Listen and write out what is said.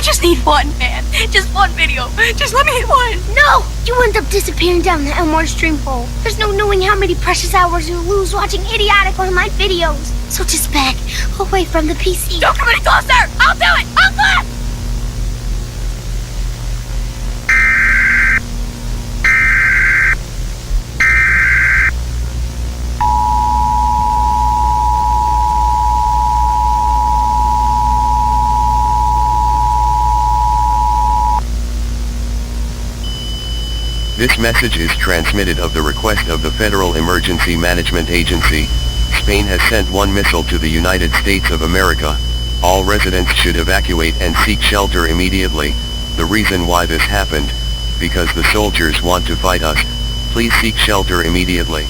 just need one, man. Just one video. Just let me hit one. No! You end up disappearing down the Elmore stream hole. There's no knowing how many precious hours you lose watching idiotic online videos. So just back, away from the PC. Don't come any closer! I'll do it! I'll do it! This message is transmitted of the request of the Federal Emergency Management Agency. Spain has sent one missile to the United States of America. All residents should evacuate and seek shelter immediately. The reason why this happened, because the soldiers want to fight us. Please seek shelter immediately.